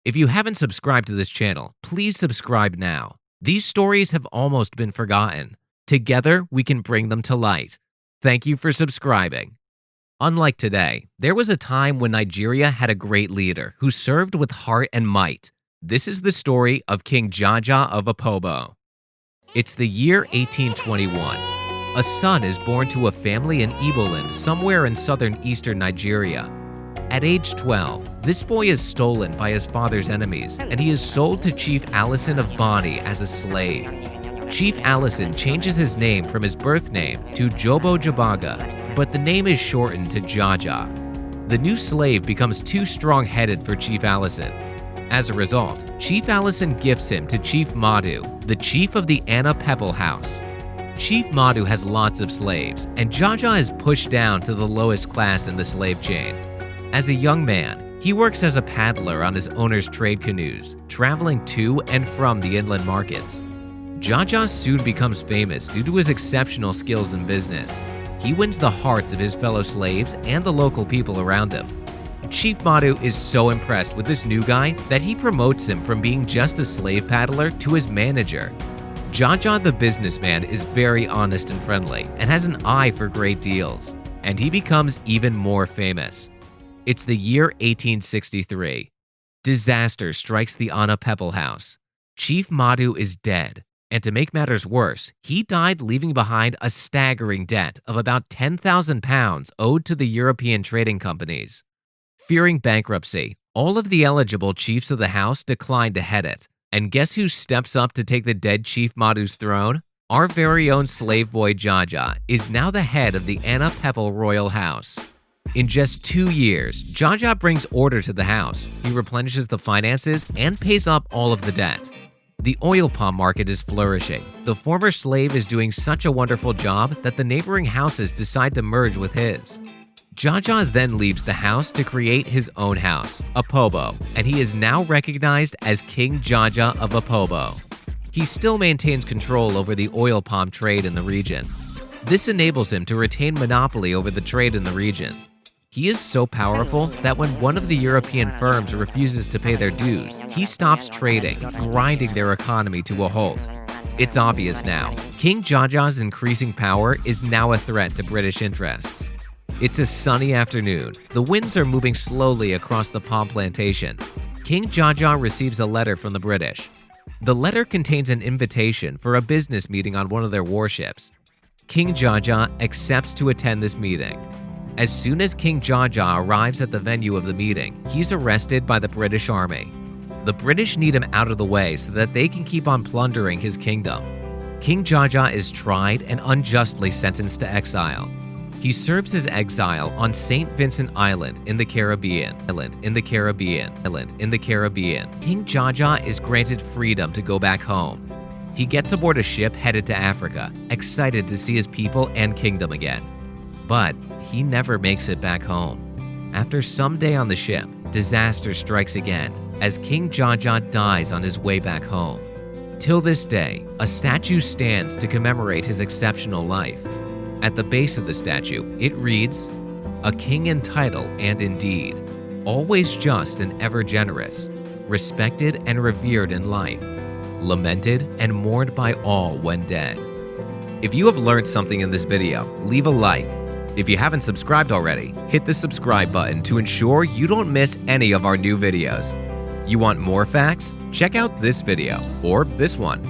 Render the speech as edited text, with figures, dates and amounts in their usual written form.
If you haven't subscribed to this channel, please subscribe now. These stories have almost been forgotten. Together, we can bring them to light. Thank you for subscribing. Unlike today, there was a time when Nigeria had a great leader who served with heart and might. This is the story of King Jaja of Opobo. It's the year 1821. A son is born to a family in Igboland somewhere in southern eastern Nigeria. At age 12, this boy is stolen by his father's enemies, and he is sold to Chief Allison of Bani as a slave. Chief Allison changes his name from his birth name to Jobo Jabaga, but the name is shortened to Jaja. The new slave becomes too strong-headed for Chief Allison. As a result, Chief Allison gifts him to Chief Madu, the chief of the Anna Pepple House. Chief Madu has lots of slaves, and Jaja is pushed down to the lowest class in the slave chain. As a young man, he works as a paddler on his owner's trade canoes, traveling to and from the inland markets. Jaja soon becomes famous due to his exceptional skills in business. He wins the hearts of his fellow slaves and the local people around him. Chief Madu is so impressed with this new guy that he promotes him from being just a slave paddler to his manager. Jaja the businessman is very honest and friendly and has an eye for great deals, and he becomes even more famous. It's the year 1863. Disaster strikes the Anna Pepple House. Chief Madu is dead, and to make matters worse, he died leaving behind a staggering debt of about 10,000 pounds owed to the European trading companies. Fearing bankruptcy, all of the eligible chiefs of the house declined to head it. And guess who steps up to take the dead Chief Madu's throne? Our very own slave boy Jaja is now the head of the Anna Pepple Royal House. In just 2 years, Jaja brings order to the house. He replenishes the finances and pays up all of the debt. The oil palm market is flourishing. The former slave is doing such a wonderful job that the neighboring houses decide to merge with his. Jaja then leaves the house to create his own house, Opobo, and he is now recognized as King Jaja of Opobo. He still maintains control over the oil palm trade in the region. This enables him to retain monopoly over the trade in the region. He is so powerful that when one of the European firms refuses to pay their dues, he stops trading, grinding their economy to a halt. It's obvious now, King Jaja's increasing power is now a threat to British interests. It's a sunny afternoon. The winds are moving slowly across the palm plantation. King Jaja receives a letter from the British. The letter contains an invitation for a business meeting on one of their warships. King Jaja accepts to attend this meeting. As soon as King Jaja arrives at the venue of the meeting, he's arrested by the British Army. The British need him out of the way so that they can keep on plundering his kingdom. King Jaja is tried and unjustly sentenced to exile. He serves his exile on St. Vincent Island in the Caribbean. King Jaja is granted freedom to go back home. He gets aboard a ship headed to Africa, excited to see his people and kingdom again. But he never makes it back home. After some day on the ship, disaster strikes again as King Jaja dies on his way back home. Till this day, a statue stands to commemorate his exceptional life. At the base of the statue, it reads, "A king in title and in deed, always just and ever generous, respected and revered in life, lamented and mourned by all when dead." If you have learned something in this video, leave a like. If you haven't subscribed already, hit the subscribe button to ensure you don't miss any of our new videos. You want more facts? Check out this video or this one.